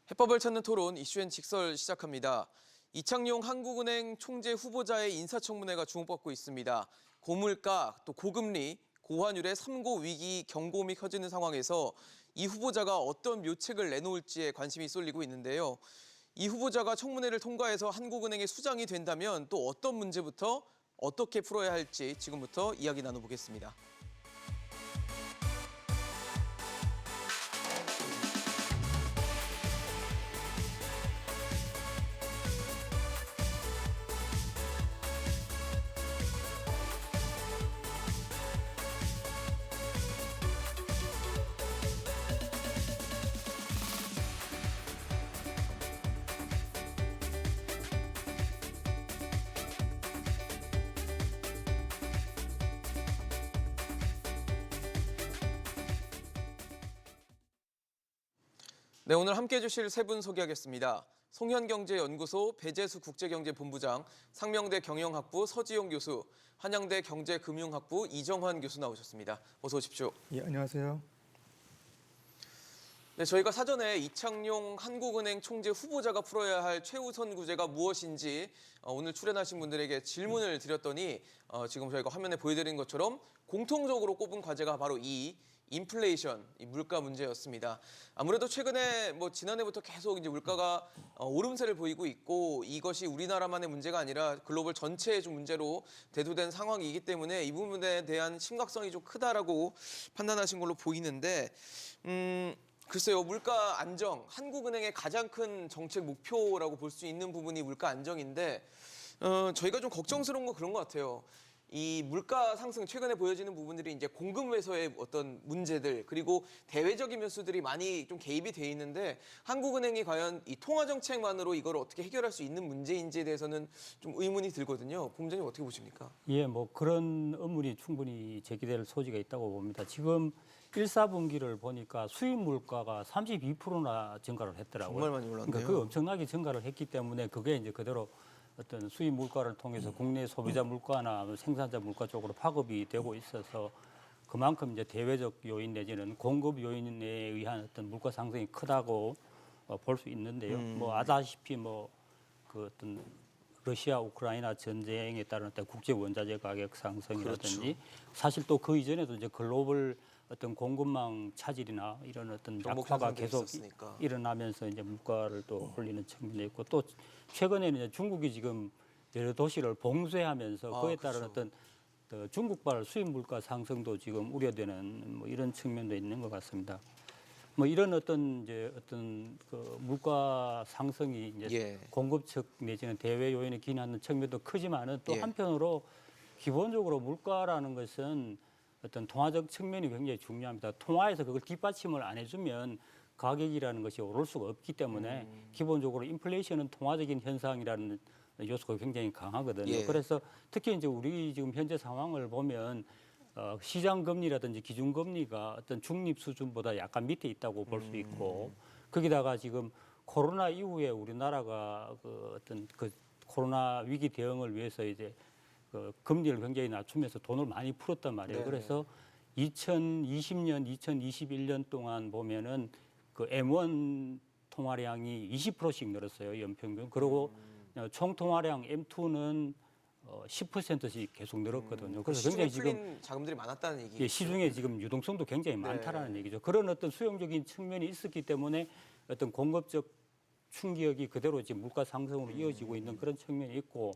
해법을 찾는 토론 이슈앤 직설 시작합니다. 이창용 한국은행 총재 후보자의 인사청문회가 주목받고 있습니다. 고물가, 또 고금리, 고환율의 3고 위기 경고음이 켜지는 상황에서 이 후보자가 어떤 묘책을 내놓을지에 관심이 쏠리고 있는데요. 이 후보자가 청문회를 통과해서 한국은행의 수장이 된다면 또 어떤 문제부터 어떻게 풀어야 할지 지금부터 이야기 나눠보겠습니다. 네, 오늘 함께해 주실 세 분 소개하겠습니다. 송현경제연구소 배재수 국제경제본부장, 상명대 경영학부 서지용 교수, 한양대 경제금융학부 이정환 교수 나오셨습니다. 어서 오십시오. 예, 안녕하세요. 네, 저희가 사전에 이창용 한국은행 총재 후보자가 풀어야 할 최우선 구제가 무엇인지 오늘 출연하신 분들에게 질문을 드렸더니 지금 저희가 화면에 보여드린 것처럼 공통적으로 꼽은 과제가 바로 이 인플레이션, 이 물가 문제였습니다. 아무래도 최근에 지난해부터 계속 이제 물가가 오름세를 보이고 있고 이것이 우리나라만의 문제가 아니라 글로벌 전체의 좀 문제로 대두된 상황이기 때문에 이 부분에 대한 심각성이 좀 크다라고 판단하신 걸로 보이는데 글쎄요, 물가 안정, 한국은행의 가장 큰 정책 목표라고 볼 수 있는 부분이 물가 안정인데 저희가 좀 걱정스러운 건 그런 것 같아요. 이 물가 상승 최근에 보여지는 부분들이 이제 공급 외서의 어떤 문제들 그리고 대외적인 변수들이 많이 좀 개입이 돼 있는데 한국은행이 과연 이 통화 정책만으로 이걸 어떻게 해결할 수 있는 문제인지에 대해서는 좀 의문이 들거든요. 본부장님 어떻게 보십니까? 예, 그런 의문이 충분히 제기될 소지가 있다고 봅니다. 지금 1, 4분기를 보니까 수입 물가가 32%나 증가를 했더라고요. 정말 많이 올랐네요. 그러니까 그 엄청나게 증가를 했기 때문에 그게 이제 그대로 어떤 수입 물가를 통해서 국내 소비자 물가나 생산자 물가 쪽으로 파급이 되고 있어서 그만큼 이제 대외적 요인 내지는 공급 요인에 의한 어떤 물가 상승이 크다고 볼 수 있는데요. 아다시피 그 어떤 러시아 우크라이나 전쟁에 따른 어떤 국제 원자재 가격 상승이라든지 그렇죠. 사실 또 그 이전에도 이제 글로벌 어떤 공급망 차질이나 이런 어떤 약화가 계속 있었으니까. 일어나면서 이제 물가를 또 올리는 측면이 있고 또 최근에는 이제 중국이 지금 여러 도시를 봉쇄하면서 그에 따른 그렇죠. 어떤 중국발 수입 물가 상승도 지금 우려되는 이런 측면도 있는 것 같습니다. 이런 어떤 그 물가 상승이 이제 예. 공급 측 내지는 대외 요인에 기인하는 측면도 크지만은 또 예. 한편으로 기본적으로 물가라는 것은 어떤 통화적 측면이 굉장히 중요합니다. 통화에서 그걸 뒷받침을 안 해주면 가격이라는 것이 오를 수가 없기 때문에 기본적으로 인플레이션은 통화적인 현상이라는 요소가 굉장히 강하거든요. 예. 그래서 특히 이제 우리 지금 현재 상황을 보면 시장 금리라든지 기준 금리가 어떤 중립 수준보다 약간 밑에 있다고 볼 수 있고 거기다가 지금 코로나 이후에 우리나라가 그 코로나 위기 대응을 위해서 이제 그 금리를 굉장히 낮추면서 돈을 많이 풀었단 말이에요. 네네. 그래서 2020년, 2021년 동안 보면은 그 M1 통화량이 20%씩 늘었어요, 연평균. 그리고 총 통화량 M2는 10%씩 계속 늘었거든요. 그래서 시중에 굉장히 지금 풀린 자금들이 많았다는 얘기죠. 예, 시중에 지금 유동성도 굉장히 많다라는 얘기죠. 그런 어떤 수용적인 측면이 있었기 때문에 어떤 공급적 충격이 그대로 지금 물가 상승으로 이어지고 있는 그런 측면이 있고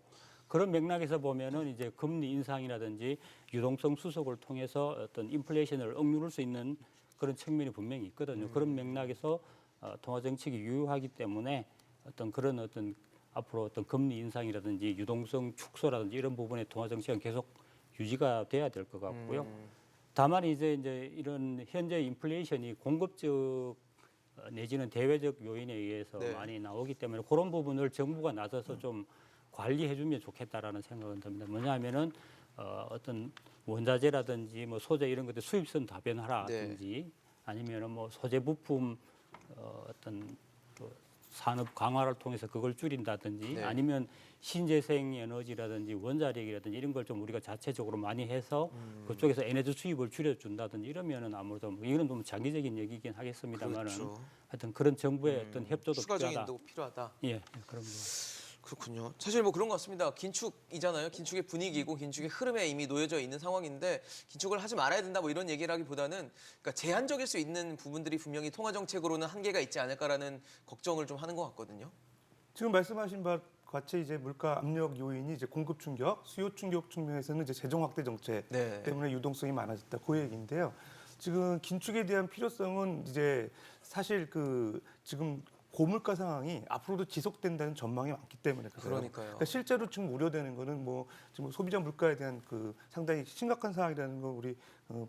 그런 맥락에서 보면은 이제 금리 인상이라든지 유동성 수속을 통해서 어떤 인플레이션을 억누를 수 있는 그런 측면이 분명히 있거든요. 그런 맥락에서 통화 정책이 유효하기 때문에 그런 앞으로 어떤 금리 인상이라든지 유동성 축소라든지 이런 부분의 통화 정책은 계속 유지가 돼야 될 것 같고요. 다만 이제 이런 현재 인플레이션이 공급적 내지는 대외적 요인에 의해서 네. 많이 나오기 때문에 그런 부분을 정부가 나서서 좀 관리해주면 좋겠다라는 생각은 듭니다. 뭐냐면은 어떤 원자재라든지 소재 이런 것들 수입선 다변화라든지 아니면은 소재 부품 어떤 산업 강화를 통해서 그걸 줄인다든지 네. 아니면 신재생 에너지라든지 원자력이라든지 이런 걸 좀 우리가 자체적으로 많이 해서 그쪽에서 에너지 수입을 줄여준다든지 이러면은 아무래도 뭐 이거는 좀 장기적인 얘기긴 하겠습니다만은 그렇죠. 하여튼 그런 정부의 어떤 협조도 추가적인 필요하다. 인도 필요하다. 예, 그런 거. 그렇군요. 사실 뭐 그런 것 같습니다. 긴축이잖아요. 긴축의 분위기고 긴축의 흐름에 이미 놓여져 있는 상황인데 긴축을 하지 말아야 된다 뭐 이런 얘기라기보다는 그러니까 제한적일 수 있는 부분들이 분명히 통화 정책으로는 한계가 있지 않을까라는 걱정을 좀 하는 것 같거든요. 지금 말씀하신 바 같이 이제 물가 압력 요인이 이제 공급 충격, 수요 충격 측면에서는 이제 재정 확대 정책 네. 때문에 유동성이 많아졌다 그 얘기인데요. 지금 긴축에 대한 필요성은 이제 사실 그 지금 고물가 상황이 앞으로도 지속된다는 전망이 많기 때문에 그래요. 그러니까요. 그러니까 실제로 지금 우려되는 거는 뭐 지금 소비자 물가에 대한 그 상당히 심각한 상황이라는 거 우리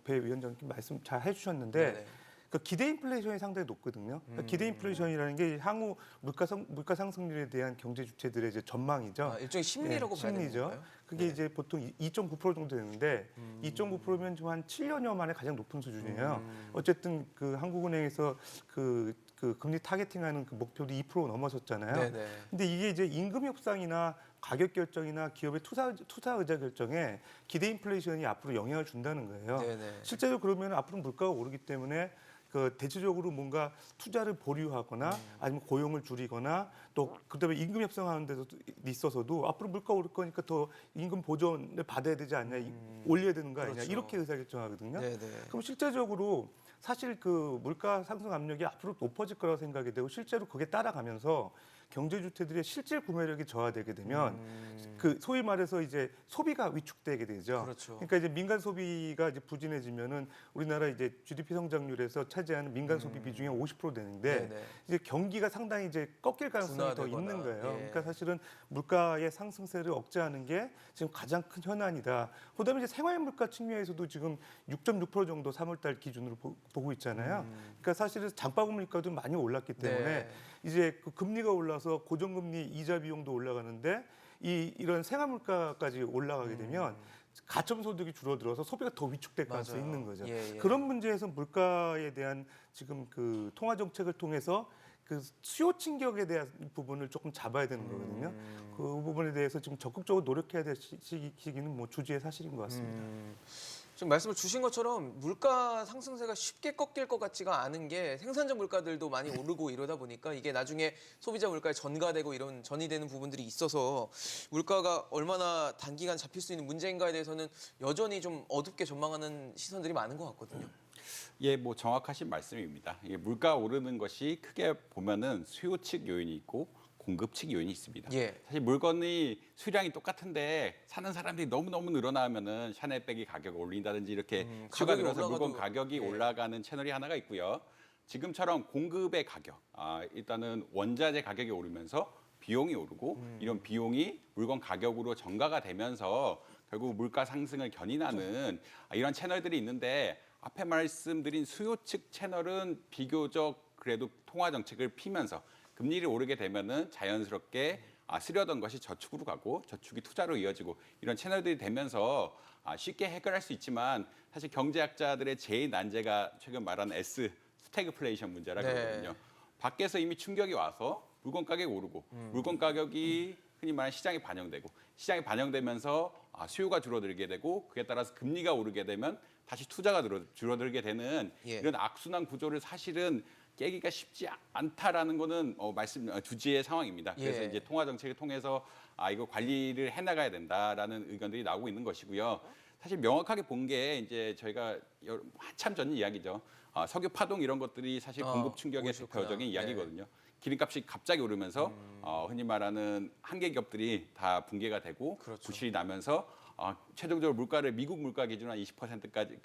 배 위원장님 말씀 잘 해주셨는데. 네네. 그러니까 기대 인플레이션이 상당히 높거든요. 그러니까 기대 인플레이션이라는 게 향후 물가 상승률에 대한 경제 주체들의 이제 전망이죠. 아, 일종의 심리라고 봐야 되는 심리죠. 건가요? 그게 네. 이제 보통 2.9% 정도 되는데 2.9%면 지금 한 7년여 만에 가장 높은 수준이에요. 어쨌든 그 한국은행에서 그 금리 타겟팅하는 그 목표도 2% 넘어섰잖아요. 네네. 근데 이게 이제 임금 협상이나 가격 결정이나 기업의 투자 의자 결정에 기대 인플레이션이 앞으로 영향을 준다는 거예요. 네네. 실제로 그러면 앞으로 물가가 오르기 때문에 그 대체적으로 뭔가 투자를 보류하거나 아니면 고용을 줄이거나 또 그다음에 임금 협상하는 데도 있어서도 앞으로 물가 오를 거니까 더 임금 보전을 받아야 되지 않냐, 올려야 되는 거 아니냐 그렇죠. 이렇게 의사결정하거든요. 네네. 그럼 실제적으로 사실 그 물가 상승 압력이 앞으로 높아질 거라고 생각이 되고 실제로 그게 따라가면서 경제 주체들의 실질 구매력이 저하되게 되면 그 소위 말해서 이제 소비가 위축되게 되죠. 그렇죠. 그러니까 이제 민간 소비가 이제 부진해지면은 우리나라 이제 GDP 성장률에서 차지하는 민간 소비 비중이 50% 되는데 네네. 이제 경기가 상당히 이제 꺾일 가능성이 더 둔화되거나, 있는 거예요. 예. 그러니까 사실은 물가의 상승세를 억제하는 게 지금 가장 큰 현안이다. 그다음에 이제 생활 물가 측면에서도 지금 6.6% 정도 3월달 기준으로 보고 있잖아요. 그러니까 사실은 장바구 물가도 많이 올랐기 때문에 네. 이제 그 금리가 올라서 고정금리 이자 비용도 올라가는데 이런 생활 물가까지 올라가게 되면 가점 소득이 줄어들어서 소비가 더 위축될 가능성이 맞아요. 있는 거죠. 예, 예. 그런 문제에서 물가에 대한 지금 그 통화 정책을 통해서 그 수요 충격에 대한 부분을 조금 잡아야 되는 거거든요. 그 부분에 대해서 지금 적극적으로 노력해야 될 시기는 뭐 주지의 사실인 것 같습니다. 지금 말씀을 주신 것처럼 물가 상승세가 쉽게 꺾일 것 같지가 않은 게 생산적 물가들도 많이 오르고 이러다 보니까 이게 나중에 소비자 물가에 전가되고 이런 전이 되는 부분들이 있어서 물가가 얼마나 단기간 잡힐 수 있는 문제인가에 대해서는 여전히 좀 어둡게 전망하는 시선들이 많은 것 같거든요. 예, 뭐 정확하신 말씀입니다. 예, 물가 오르는 것이 크게 보면은 수요 측 요인이 있고 공급 측 요인이 있습니다. 예. 사실 물건이 수량이 똑같은데 사는 사람들이 너무너무 늘어나면은 샤넬백이 가격을 올린다든지 이렇게 수요가 가격이 늘어서 물건 올라가도- 가격이 예. 올라가는 채널이 하나가 있고요. 지금처럼 공급의 가격, 일단은 원자재 가격이 오르면서 비용이 오르고 이런 비용이 물건 가격으로 전가가 되면서 결국 물가 상승을 견인하는 이런 채널들이 있는데 앞에 말씀드린 수요 측 채널은 비교적 그래도 통화 정책을 피면서 금리를 오르게 되면은 자연스럽게 쓰려던 것이 저축으로 가고 저축이 투자로 이어지고 이런 채널들이 되면서 쉽게 해결할 수 있지만 사실 경제학자들의 제일 난제가 최근 말한 스태그플레이션 문제라고 네. 그러거든요. 밖에서 이미 충격이 와서 물건 가격이 오르고 물건 가격이 흔히 말하는 시장에 반영되고 시장에 반영되면서 수요가 줄어들게 되고 그에 따라서 금리가 오르게 되면 다시 투자가 줄어들게 되는 예. 이런 악순환 구조를 사실은 깨기가 쉽지 않다라는 거는 주지의 상황입니다. 그래서 예. 이제 통화 정책을 통해서 이거 관리를 해나가야 된다라는 의견들이 나오고 있는 것이고요. 사실 명확하게 본 게 이제 저희가 한참 전 이야기죠. 석유 파동 이런 것들이 사실 공급 충격의 오셨구나. 대표적인 네. 이야기거든요. 기름값이 갑자기 오르면서 흔히 말하는 한계 기업들이 다 붕괴가 되고 그렇죠. 부실이 나면서 최종적으로 물가를 미국 물가 기준 한 20%까지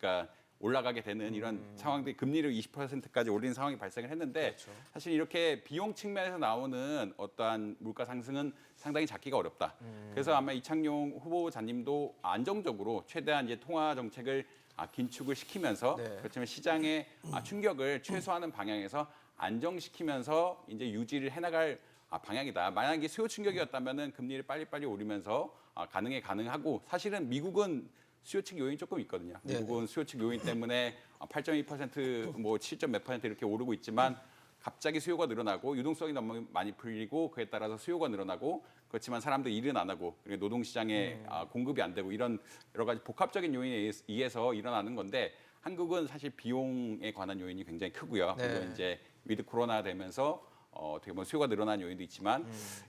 올라가게 되는 이런 상황들이 금리를 20%까지 올리는 상황이 발생을 했는데 그렇죠. 사실 이렇게 비용 측면에서 나오는 어떠한 물가 상승은 상당히 잡기가 어렵다. 그래서 아마 이창용 후보자님도 안정적으로 최대한 이제 통화 정책을 긴축을 시키면서 네. 그렇지만 시장의 충격을 최소화하는 방향에서 안정시키면서 이제 유지를 해나갈 방향이다. 만약에 수요 충격이었다면은 금리를 빨리빨리 오르면서 가능하고 사실은 미국은 수요 측 요인이 조금 있거든요. 미국은 수요 측 요인 때문에 8.2%, 뭐 7몇% 이렇게 오르고 있지만 갑자기 수요가 늘어나고 유동성이 너무 많이 풀리고 그에 따라서 수요가 늘어나고 그렇지만 사람들이 일은 안 하고 노동시장에 공급이 안 되고 이런 여러 가지 복합적인 요인에 의해서 일어나는 건데 한국은 사실 비용에 관한 요인이 굉장히 크고요. 네. 그리고 이제 위드 코로나 되면서 어떻게 보면 수요가 늘어난 요인도 있지만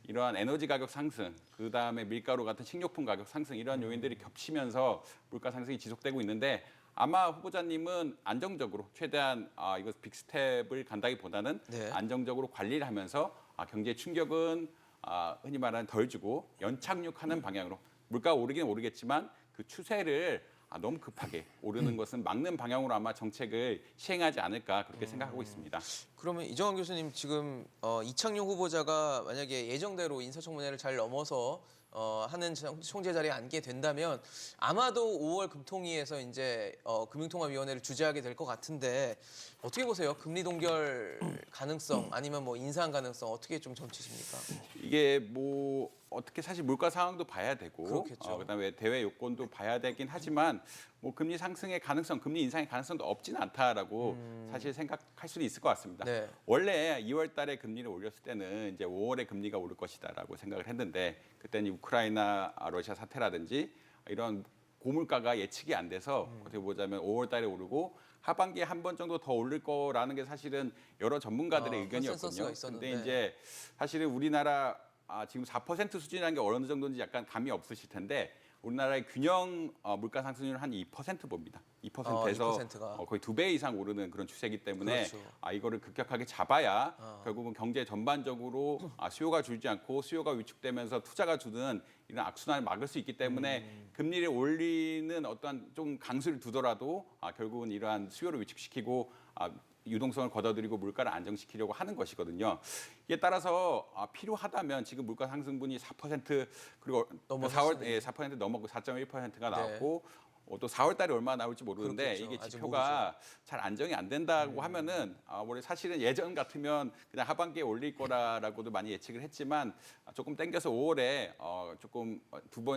이러한 에너지 가격 상승, 그 다음에 밀가루 같은 식료품 가격 상승 이런 요인들이 겹치면서 물가 상승이 지속되고 있는데 아마 후보자님은 안정적으로 최대한 이거 빅스텝을 간다기보다는 네. 안정적으로 관리를 하면서 경제 충격은 흔히 말하는 덜 주고 연착륙하는 방향으로 물가가 오르긴 오르겠지만 그 추세를 너무 급하게 오르는 것은 막는 방향으로 아마 정책을 시행하지 않을까 그렇게 생각하고 있습니다. 그러면 이정환 교수님 지금 이창용 후보자가 만약에 예정대로 인사청문회를 잘 넘어서 하는 총재 자리에 앉게 된다면 아마도 5월 금통위에서 이제 금융통화위원회를 주재하게 될 것 같은데 어떻게 보세요? 금리 동결 가능성 아니면 뭐 인상 가능성 어떻게 좀 점치십니까? 이게 뭐 어떻게 사실 물가 상황도 봐야 되고 그렇겠죠. 그다음에 대외 요건도 봐야 되긴 하지만 뭐 금리 상승의 가능성, 금리 인상의 가능성도 없지는 않다라고 사실 생각할 수도 있을 것 같습니다. 네. 원래 2월달에 금리를 올렸을 때는 이제 5월에 금리가 오를 것이다라고 생각을 했는데 그때는 우크라이나, 러시아 사태라든지 이런 고물가가 예측이 안 돼서 어떻게 보자면 5월달에 오르고 하반기에 한 번 정도 더 오를 거라는 게 사실은 여러 전문가들의 의견이었거든요. 컨센서스가 있었는데. 근데 이제 사실은 우리나라 지금 4% 수준이라는 게 어느 정도인지 약간 감이 없으실 텐데 우리나라의 균형 물가 상승률은 한 2% 봅니다. 2%에서 2%가. 거의 2배 이상 오르는 그런 추세이기 때문에 그렇죠. 이거를 급격하게 잡아야 결국은 경제 전반적으로 수요가 줄지 않고 수요가 위축되면서 투자가 주는 이런 악순환을 막을 수 있기 때문에 금리를 올리는 어떠한 좀 강수를 두더라도 결국은 이러한 수요를 위축시키고 유동성을 걷어들이고 물가를 안정시키려고 하는 것이거든요. 이에 따라서 필요하다면 지금 물가 상승분이 4% 그리고 넘어섰어요. 4월 4% 넘었고 4.1%가 나왔고 또 4월 달에 얼마나 나올지 모르는데 그렇겠죠. 이게 아직 지표가 잘 안정이 안 된다고 하면은 원래 사실은 예전 같으면 그냥 하반기에 올릴 거라고도 많이 예측을 했지만 조금 당겨서 5월에 조금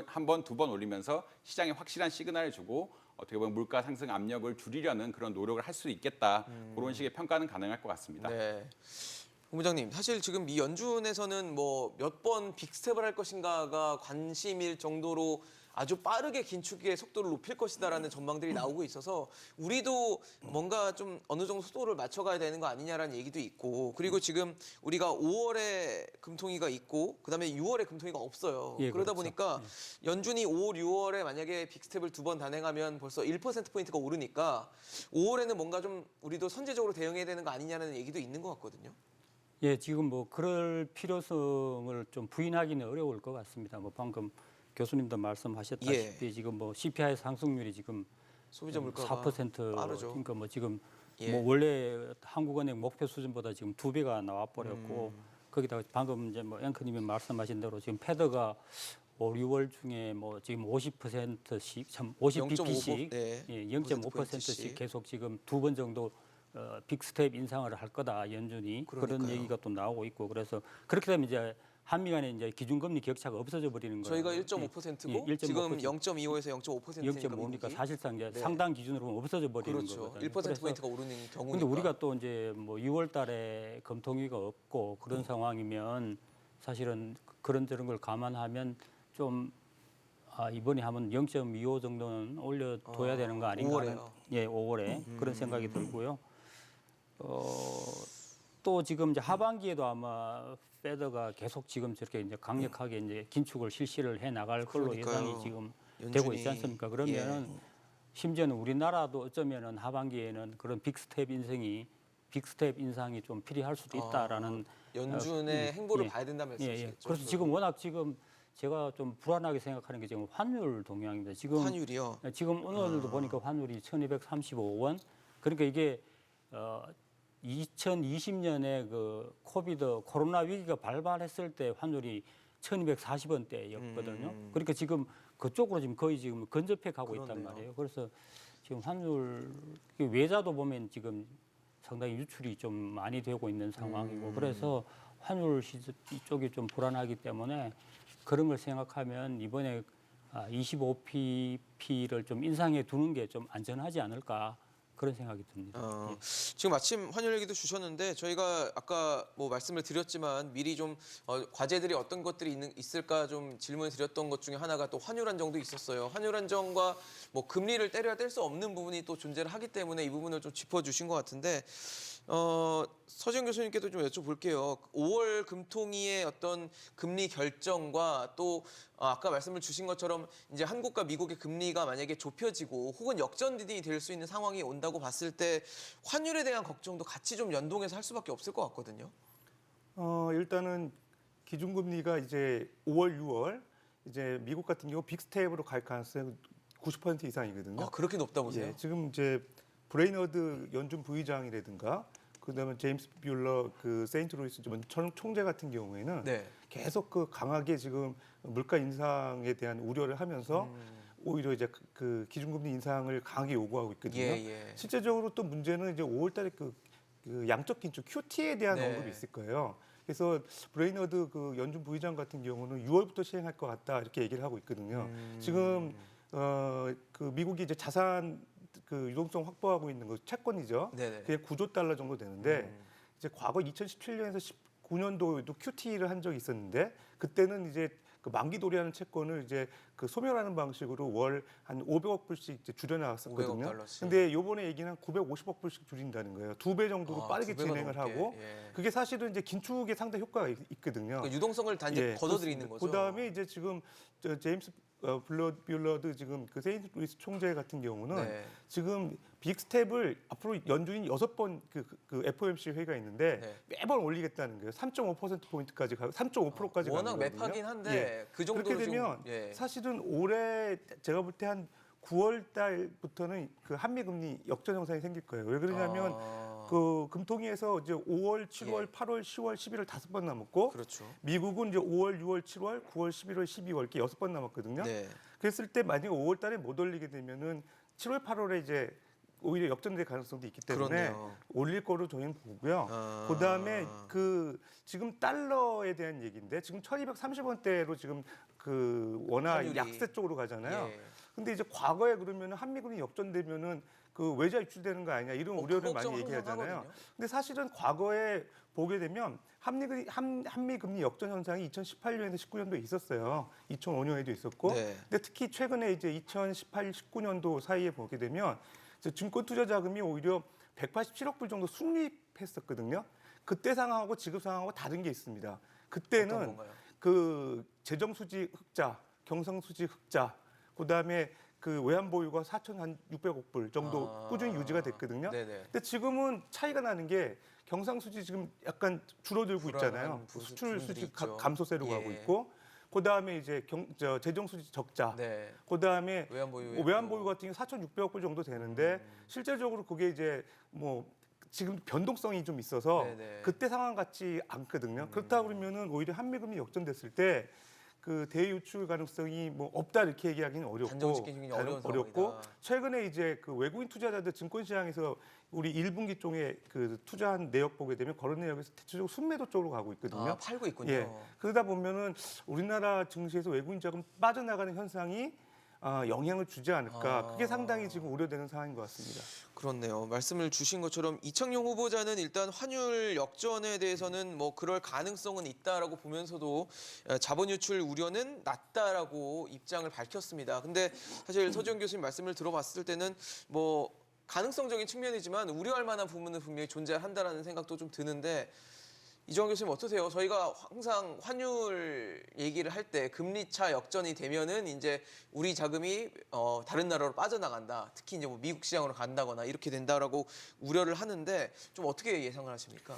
한 번, 두 번 올리면서 시장에 확실한 시그널을 주고 어떻게 보면 물가 상승 압력을 줄이려는 그런 노력을 할 수 있겠다. 그런 식의 평가는 가능할 것 같습니다. 네. 본부장님, 사실 지금 미 연준에서는 뭐 몇 번 빅스텝을 할 것인가가 관심일 정도로 아주 빠르게 긴축의 속도를 높일 것이다라는 전망들이 나오고 있어서 우리도 뭔가 좀 어느 정도 속도를 맞춰가야 되는 거 아니냐라는 얘기도 있고 그리고 지금 우리가 5월에 금통위가 있고 그다음에 6월에 금통위가 없어요. 예, 그러다 그렇죠. 보니까 연준이 5월, 6월에 만약에 빅스텝을 두 번 단행하면 벌써 1%포인트가 오르니까 5월에는 뭔가 좀 우리도 선제적으로 대응해야 되는 거 아니냐는 얘기도 있는 것 같거든요. 예, 지금 뭐 그럴 필요성을 좀 부인하기는 어려울 것 같습니다. 뭐 방금 교수님도 말씀하셨다시피 지금 뭐 CPI 상승률이 지금 소비자 물가가 4% 빠르죠. 그러니까 뭐 지금 예. 뭐 원래 한국은행 목표 수준보다 지금 2배가 나와 버렸고 거기다가 방금 이제 뭐 앵커님이 말씀하신 대로 지금 패드가 5, 6월 중에 뭐 지금 50%씩 50bp씩 네. 예, 0.5%씩 계속 지금 두 번 정도 빅스텝 인상을 할 거다 연준이 그런 그러니까요. 얘기가 또 나오고 있고 그래서 그렇게 되면 이제 한미 간에 이제 기준금리 격차가 없어져 버리는 거예요. 저희가 1.5%고 예, 1.5%. 지금 0.25에서 0.5%니까 0.5니까 사실상 이제 네. 상당 기준으로 보면 없어져 버리는 그렇죠. 거거든요. 1%포인트가 오르는 경우니까. 근데 우리가 또 이제 뭐 6월 달에 금통위가 없고 그런 상황이면 사실은 그런저런 걸 감안하면 좀 이번에 하면 0.25 정도는 올려둬야 되는 거 아닌가 하는 5월에요. 예, 5월에 그런 생각이 들고요. 또 지금 이제 하반기에도 아마 페드가 계속 지금 저렇게 이제 강력하게 이제 긴축을 실시를 해 나갈 걸로 그러니까요. 예상이 지금 연준이, 되고 있지 않습니까? 그러면은 심지어는 우리나라도 어쩌면은 하반기에는 그런 빅스텝 인상이 좀 필요할 수도 있다라는 연준의 행보를 예. 봐야 된다는 예, 말씀이시죠. 예. 그래서 지금 워낙 지금 제가 좀 불안하게 생각하는 게 지금 환율 동향입니다. 지금 환율이요. 지금 오늘도 보니까 환율이 1,235원. 그러니까 이게 2020년에 그 코로나 위기가 발발했을 때 환율이 1,240원대였거든요. 그러니까 지금 그쪽으로 지금 거의 지금 근접해 가고 있단 그렇네요. 말이에요. 그래서 지금 환율 외자도 보면 지금 상당히 유출이 좀 많이 되고 있는 상황이고 그래서 환율 이쪽이 좀 불안하기 때문에 그런 걸 생각하면 이번에 25pp를 좀 인상해 두는 게 좀 안전하지 않을까 그런 생각이 듭니다. 예. 지금 마침 환율 얘기도 주셨는데 저희가 아까 뭐 말씀을 드렸지만 미리 좀 과제들이 어떤 것들이 있을까 좀 질문을 드렸던 것 중에 하나가 또 환율 안정도 있었어요. 환율 안정과 뭐 금리를 때려야 뗄 수 없는 부분이 또 존재를 하기 때문에 이 부분을 좀 짚어주신 것 같은데 서지영 교수님께도 좀 여쭤볼게요. 5월 금통위의 어떤 금리 결정과 또 아까 말씀을 주신 것처럼 이제 한국과 미국의 금리가 만약에 좁혀지고 혹은 역전이 될 수 있는 상황이 온다고 봤을 때 환율에 대한 걱정도 같이 좀 연동해서 할 수밖에 없을 것 같거든요. 일단은 기준금리가 이제 5월, 6월 이제 미국 같은 경우 빅스텝으로 갈 가능성이 90% 이상이거든요. 아, 그렇게 높다 보세요? 예, 지금 이제 브레이너드 연준 부의장이라든가 그다음에 제임스 뷰러 그 세인트루이스 전 총재 같은 경우에는 네. 계속 그 강하게 지금 물가 인상에 대한 우려를 하면서 오히려 이제 그 기준금리 인상을 강하게 요구하고 있거든요. 예. 실제적으로 또 문제는 이제 5월달에 그 양적 긴축 QT에 대한 네. 언급이 있을 거예요. 그래서 브레이너드 그 연준 부의장 같은 경우는 6월부터 시행할 것 같다 이렇게 얘기를 하고 있거든요. 지금 그 미국이 이제 자산 그 유동성 확보하고 있는 거 채권이죠. 네네. 그게 9조 달러 정도 되는데 이제 과거 2017년에서 19년도에도 QT를 한 적이 있었는데 그때는 이제 그 만기 도래하는 채권을 이제 그 소멸하는 방식으로 월 한 500억 불씩 이제 줄여나갔었거든요. 500억 달러씩. 근데 요번에 얘기는 한 950억 불씩 줄인다는 거예요. 2배 정도로 빠르게 2배가 진행을 넘게. 하고 예. 그게 사실은 이제 긴축에 상당 효과가 있거든요. 그러니까 유동성을 단지 예, 걷어들이는 거죠. 그다음에 이제 지금 제임스 뷰러드 지금 그 세인트루이스 총재 같은 경우는 네. 지금 빅스텝을 앞으로 연준이 6번 그 FOMC 회의가 있는데 네. 매번 올리겠다는 거예요. 3.5% 포인트까지 가고 3.5%까지 워낙 가는 거거든요. 매파긴 한데 예. 그 정도로 그렇게 되면 좀, 예. 사실은 올해 제가 볼 때 한 9월 달부터는 그 한미 금리 역전 현상이 생길 거예요. 왜 그러냐면 그 금통위에서 이제 5월, 7월, 예. 8월, 10월, 11월 5번 남았고 그렇죠. 미국은 이제 5월, 6월, 7월, 9월, 11월, 12월 이렇게 6번 남았거든요. 네. 그랬을 때 만약에 5월 달에 못 올리게 되면은 7월, 8월에 이제 오히려 역전될 가능성도 있기 때문에 그렇네요. 올릴 거로 저희는 보고요. 그다음에 그 지금 달러에 대한 얘기인데 지금 1,230원대로 지금 그 원화 환율이. 약세 쪽으로 가잖아요. 예. 근데 이제 과거에 그러면은 한미금리 역전되면은 그 외자 유출되는 거 아니냐 이런 우려를 그 많이 걱정 항상 얘기하잖아요. 하거든요. 근데 사실은 과거에 보게 되면 한미금리 역전 현상이 2018년에서 19년도에 있었어요. 2005년에도 있었고. 네. 근데 특히 최근에 이제 2018, 19년도 사이에 보게 되면 이제 증권 투자 자금이 오히려 187억 불 정도 순립했었거든요. 그때 상황하고 지금 상황하고 다른 게 있습니다. 어떤 그때는 건가요? 그 재정 수지 흑자, 경상 수지 흑자, 그다음에 그 외환 보유가 4,600억 불 정도 꾸준히 유지가 됐거든요. 네네. 근데 지금은 차이가 나는 게 경상수지 지금 약간 줄어들고 불안한 있잖아요. 수출 부분들이 수지 있죠. 감소세로 예. 가고 있고, 그 다음에 이제 재정수지 적자, 네. 그 다음에 외환 보유 같은 경우 4,600억 불 정도 되는데 실질적으로 그게 이제 뭐 지금 변동성이 좀 있어서 네네. 그때 상황 같지 않거든요. 그렇다 그러면은 오히려 한미금리 역전됐을 때 그 대유출 가능성이 뭐 없다 이렇게 얘기하기는 어렵고 단정짓기는 어려운 어렵고 상황이다. 최근에 이제 그 외국인 투자자들 증권 시장에서 우리 1분기 중에 그 투자한 내역 보게 되면 거래 내역에서 대체적으로 순매도 쪽으로 가고 있거든요. 팔고 있군요. 예. 그러다 보면은 우리나라 증시에서 외국인 자금 빠져나가는 현상이 영향을 주지 않을까. 그게 상당히 지금 우려되는 상황인 것 같습니다. 그렇네요. 말씀을 주신 것처럼 이창용 후보자는 일단 환율 역전에 대해서는 뭐 그럴 가능성은 있다라고 보면서도 자본 유출 우려는 낮다라고 입장을 밝혔습니다. 근데 사실 서지영 교수님 말씀을 들어봤을 때는 뭐 가능성적인 측면이지만 우려할 만한 부분은 분명히 존재한다라는 생각도 좀 드는데 이정환 교수님 어떠세요? 저희가 항상 환율 얘기를 할 때 금리차 역전이 되면은 이제 우리 자금이 다른 나라로 빠져나간다. 특히 이제 뭐 미국 시장으로 간다거나 이렇게 된다라고 우려를 하는데 좀 어떻게 예상을 하십니까?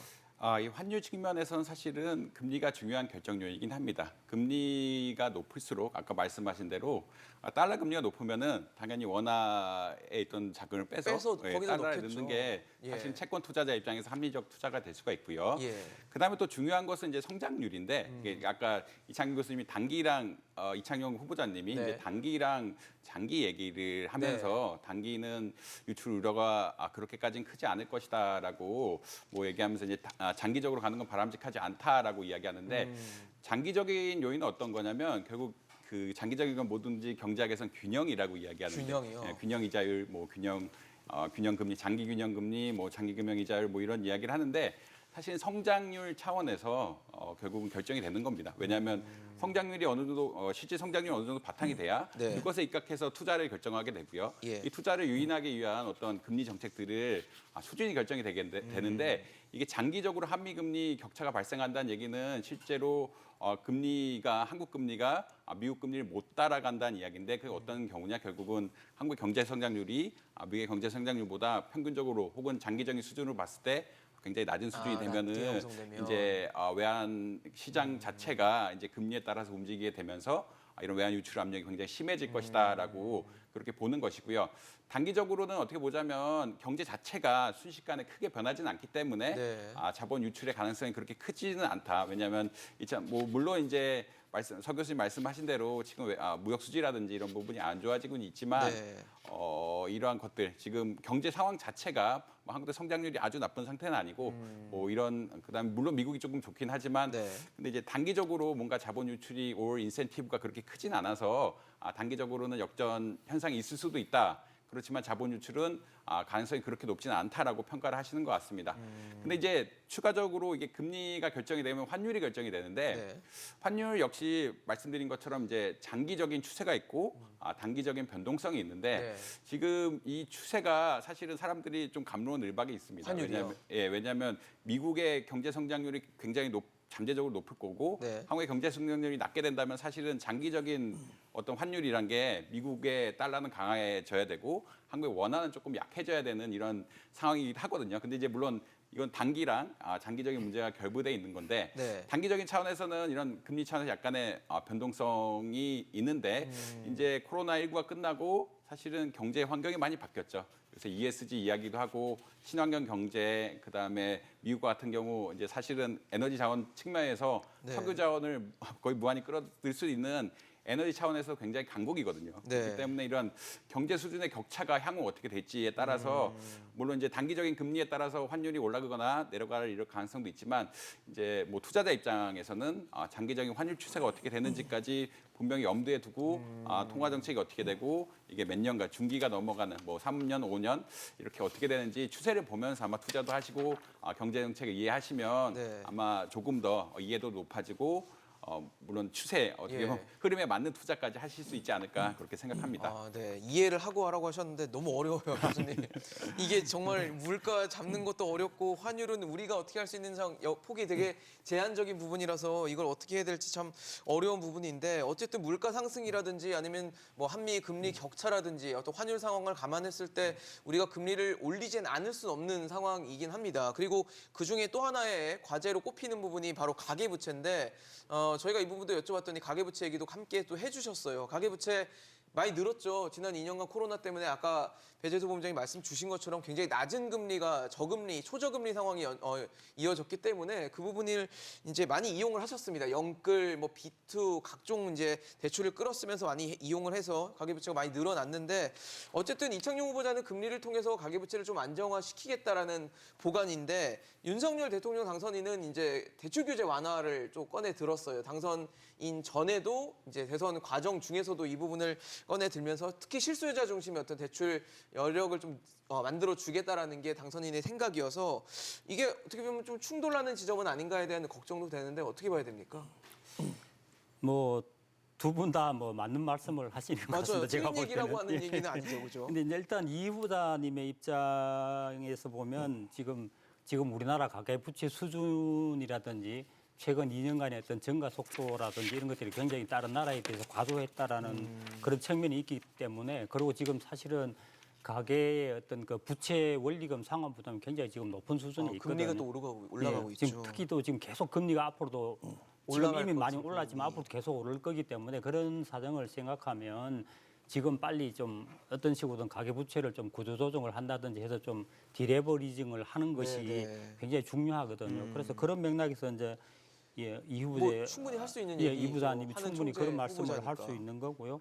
이 환율 측면에서는 사실은 금리가 중요한 결정 요인이긴 합니다. 금리가 높을수록 아까 말씀하신 대로 달러 금리가 높으면은 당연히 원화에 있던 자금을 빼서 거기다 달러에 넣겠죠. 넣는 게 사실 예. 채권 투자자 입장에서 합리적 투자가 될 수가 있고요. 예. 그다음에 또 중요한 것은 이제 성장률인데 이게 아까 이창용 교수님이 단기랑 이창용 후보자님이 네. 이제 단기랑 장기 얘기를 하면서 단기는 유출 우려가 그렇게까지는 크지 않을 것이다라고 뭐 얘기하면서 이제 장기적으로 가는 건 바람직하지 않다라고 이야기하는데 장기적인 요인은 어떤 거냐면 결국 그 장기적인 건 뭐든지 경제학에서는 균형이라고 이야기하는데 균형이요? 균형 이자율, 뭐 균형 균형금리, 장기 균형금리, 뭐 장기 금융이자율 뭐 이런 이야기를 하는데 사실 성장률 차원에서 결국은 결정이 되는 겁니다. 왜냐하면 성장률이 어느 정도 실제 성장률이 어느 정도 바탕이 돼야 네. 그것에 입각해서 투자를 결정하게 되고요. 예. 이 투자를 유인하기 위한 어떤 금리 정책들을 수준이 결정이 되는데 이게 장기적으로 한미 금리 격차가 발생한다는 얘기는 실제로 금리가 한국 금리가 미국 금리를 못 따라간다는 이야기인데 그게 어떤 경우냐 결국은 한국 경제 성장률이 미국의 경제 성장률보다 평균적으로 혹은 장기적인 수준으로 봤을 때 굉장히 낮은 수준이 되면은 양성되면. 이제 외환 시장 자체가 이제 금리에 따라서 움직이게 되면서 이런 외환 유출 압력이 굉장히 심해질 것이다라고 그렇게 보는 것이고요. 단기적으로는 어떻게 보자면 경제 자체가 순식간에 크게 변하지는 않기 때문에 네. 자본 유출의 가능성이 그렇게 크지는 않다. 왜냐하면 뭐 물론 이제 서 교수님 말씀하신 대로 지금 무역 수지라든지 이런 부분이 안 좋아지고는 있지만 네. 이러한 것들 지금 경제 상황 자체가 뭐 한국의 성장률이 아주 나쁜 상태는 아니고 뭐 이런 그다음에 물론 미국이 조금 좋긴 하지만 네. 근데 이제 단기적으로 뭔가 자본 유출이 올 인센티브가 그렇게 크진 않아서 단기적으로는 역전 현상이 있을 수도 있다. 그렇지만 자본 유출은 가능성이 그렇게 높지는 않다라고 평가를 하시는 것 같습니다. 근데 이제 추가적으로 이게 금리가 결정이 되면 환율이 결정이 되는데 네. 환율 역시 말씀드린 것처럼 이제 장기적인 추세가 있고 단기적인 변동성이 있는데 네. 지금 이 추세가 사실은 사람들이 좀 갑론을박이 있습니다. 환율이요? 왜냐하면 미국의 경제 성장률이 굉장히 잠재적으로 높을 거고 네. 한국의 경제 성장률이 낮게 된다면 사실은 장기적인 어떤 환율이란 게 미국의 달러는 강해져야 되고 한국의 원화는 조금 약해져야 되는 이런 상황이긴 하거든요. 근데 이제 물론 이건 단기랑 장기적인 문제가 결부돼 있는 건데 네. 단기적인 차원에서는 이런 금리 차원에서 약간의 변동성이 있는데 이제 코로나19가 끝나고 사실은 경제 환경이 많이 바뀌었죠. 그래서 ESG 이야기도 하고 친환경 경제 그다음에 미국 같은 경우 이제 사실은 에너지 자원 측면에서 네. 석유 자원을 거의 무한히 끌어들일 수 있는 에너지 차원에서 굉장히 강국이거든요. 네. 그렇기 때문에 이런 경제 수준의 격차가 향후 어떻게 될지에 따라서 물론 이제 단기적인 금리에 따라서 환율이 올라가거나 내려갈 이럴 가능성도 있지만 이제 뭐 투자자 입장에서는 장기적인 환율 추세가 어떻게 되는지까지 분명히 염두에 두고 통화 정책이 어떻게 되고 이게 몇 년간 중기가 넘어가는 뭐 3년, 5년 이렇게 어떻게 되는지 추세를 보면서 아마 투자도 하시고 경제 정책을 이해하시면 네. 아마 조금 더 이해도 높아지고 물론 추세 어떻게 보면 흐름에 맞는 투자까지 하실 수 있지 않을까 그렇게 생각합니다. 네. 이해를 하고 하라고 하셨는데 너무 어려워요, 교수님. 이게 정말 물가 잡는 것도 어렵고 환율은 우리가 어떻게 할 수 있는 폭이 되게 제한적인 부분이라서 이걸 어떻게 해야 될지 참 어려운 부분인데 어쨌든 물가 상승이라든지 아니면 뭐 한미 금리 격차라든지 어떤 환율 상황을 감안했을 때 우리가 금리를 올리진 않을 수 없는 상황이긴 합니다. 그리고 그중에 또 하나의 과제로 꼽히는 부분이 바로 가계부채인데 저희가 이 부분도 여쭤봤더니 가계부채 얘기도 함께 또 해주셨어요. 가계부채 많이 늘었죠. 지난 2년간 코로나 때문에 아까 배재수 본부장님 말씀 주신 것처럼 굉장히 낮은 금리가 저금리, 초저금리 상황이 이어졌기 때문에 그 부분을 이제 많이 이용을 하셨습니다. 영끌, 뭐 B2 각종 이제 대출을 끌었으면서 많이 이용을 해서 가계부채가 많이 늘어났는데 어쨌든 이창용 후보자는 금리를 통해서 가계부채를 좀 안정화시키겠다라는 보관인데 윤석열 대통령 당선인은 이제 대출 규제 완화를 좀 꺼내 들었어요. 당선인 전에도 이제 대선 과정 중에서도 이 부분을 꺼내 들면서 특히 실수요자 중심의 어떤 대출 여력을 좀 만들어 주겠다라는 게 당선인의 생각이어서 이게 어떻게 보면 좀 충돌하는 지점은 아닌가에 대한 걱정도 되는데 어떻게 봐야 됩니까? 뭐 두 분 다 뭐 맞는 말씀을 하시는 것 맞아요. 같습니다. 제가 틀린 볼 얘기라고 때는. 하는 얘기는 아니죠, 그죠? 근데 이제 일단 이 후보자님의 입장에서 보면 지금 우리나라 가계부채 수준이라든지 최근 2년간의 어떤 증가 속도라든지 이런 것들이 굉장히 다른 나라에 비해서 과도했다라는 그런 측면이 있기 때문에 그리고 지금 사실은 가계의 어떤 그 부채 원리금 상환 부담이 굉장히 지금 높은 수준에 있거든요. 금리가 또 올라가고 예, 있죠. 지금 특히 또 지금 계속 금리가 앞으로도 지금 올라갈 이미 많이 것으로 올랐지만 앞으로 계속 오를 거기 때문에 그런 사정을 생각하면 지금 빨리 좀 어떤 식으로든 가계부채를 좀 구조조정을 한다든지 해서 좀 디레버리징을 하는 것이 네. 굉장히 중요하거든요. 그래서 그런 맥락에서 이제 이 후보자 뭐 충분히 할 수 있는 이 얘기죠. 후보자님이 하는 충분히 총재 그런 말씀을 할 후보자니까. 수 있는 거고요.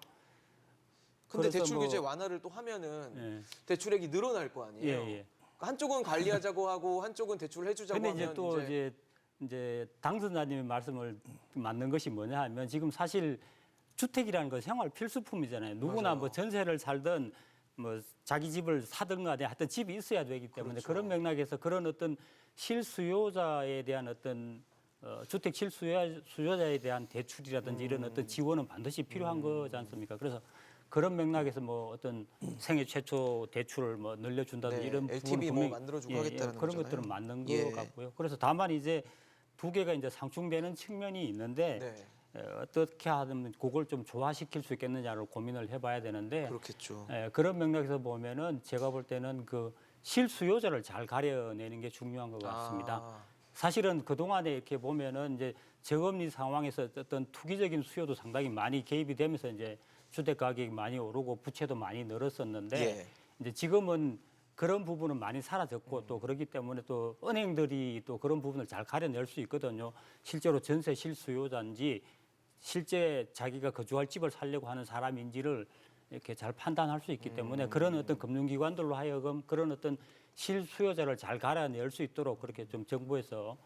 근데 그래서 대출 뭐- 규제 완화를 또 하면은 예. 대출액이 늘어날 거 아니에요. 예. 한쪽은 관리하자고 하고 한쪽은 대출을 해주자고 근데 하면 이제 또 이제 당선자님의 말씀을 맞는 것이 뭐냐 하면 지금 사실 주택이라는 건 생활 필수품이잖아요. 누구나 맞아요. 뭐 전세를 살든 뭐 자기 집을 사든 간에 하여튼 집이 있어야 되기 때문에 그렇죠. 그런 맥락에서 그런 어떤 실수요자에 대한 어떤 주택 실수요자에 대한 대출이라든지 이런 어떤 지원은 반드시 필요한 거지 않습니까? 그래서 그런 맥락에서 뭐 어떤 생애 최초 대출을 뭐 늘려준다든지 네, 이런 LTV 부분은 뭐 분명히 만들어주고 하겠다는 그런 거잖아요. 것들은 맞는 예. 것 같고요. 그래서 다만 이제 두 개가 이제 상충되는 측면이 있는데 네, 어떻게 하면 그걸 좀 조화시킬 수 있겠느냐를 고민을 해봐야 되는데 그렇겠죠. 그런 맥락에서 보면은 제가 볼 때는 그 실수요자를 잘 가려내는 게 중요한 것 같습니다. 아, 사실은 그 동안에 이렇게 보면은 이제 저금리 상황에서 어떤 투기적인 수요도 상당히 많이 개입이 되면서 이제 주택 가격이 많이 오르고 부채도 많이 늘었었는데 예. 이제 지금은 그런 부분은 많이 사라졌고 또 그렇기 때문에 또 은행들이 또 그런 부분을 잘 가려낼 수 있거든요. 실제로 전세 실수요자인지 실제 자기가 거주할 집을 살려고 하는 사람인지를 이렇게 잘 판단할 수 있기 때문에 그런 어떤 금융기관들로 하여금 그런 어떤 실수요자를 잘 갈아낼 수 있도록 그렇게 좀 정부에서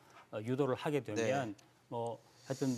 유도를 하게 되면 뭐 하여튼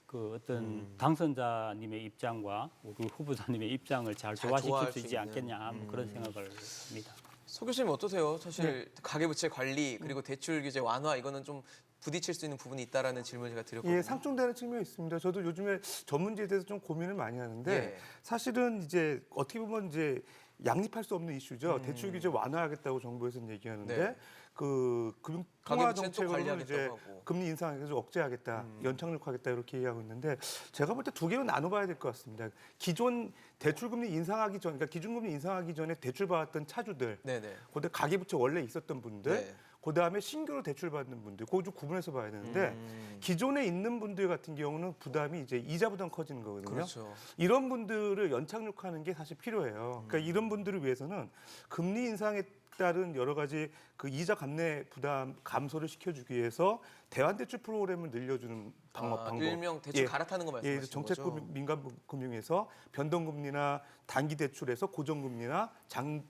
그 어떤 당선자님의 입장과 우리 후보자님의 입장을 잘 잘 조화시킬 조화할 수 수 있지 있는. 않겠냐 뭐 그런 생각을 합니다. 서 교수님 어떠세요? 사실 가계부채 관리 그리고 대출 규제 완화 이거는 좀 부딪힐 수 있는 부분이 있다라는 질문을 제가 드렸거든요. 예, 상충되는 측면이 있습니다. 저도 요즘에 전문지에 대해서 좀 고민을 많이 하는데 예. 사실은 이제 어떻게 보면 이제 양립할 수 없는 이슈죠. 대출 규제 완화하겠다고 정부에서는 얘기하는데 네. 그 금융 통화 가계부채는 또 정책으로 관리하겠다고 이제 하고. 금리 인상해서 억제하겠다, 연착륙하겠다 이렇게 얘기하고 있는데 제가 볼 때 두 개로 나눠봐야 될 것 같습니다. 기존 대출금리 인상하기 전, 그러니까 기준금리 인상하기 전에 대출 받았던 차주들, 네네. 그다음에 가계부채 원래 있었던 분들, 네. 그다음에 신규로 대출 받는 분들, 그거 좀 구분해서 봐야 되는데 기존에 있는 분들 같은 경우는 부담이 이제 이자 부담 커지는 거거든요. 그렇죠. 이런 분들을 연착륙하는 게 사실 필요해요. 그러니까 이런 분들을 위해서는 금리 인상에 따른 여러 가지 그 이자 감내 부담 감소를 시켜주기 위해서 대환대출 프로그램을 늘려주는 방법. 일명 대출 갈아타는 거 말씀하시는 정책 거죠? 민간 금융에서 변동금리나 단기 대출에서 고정금리나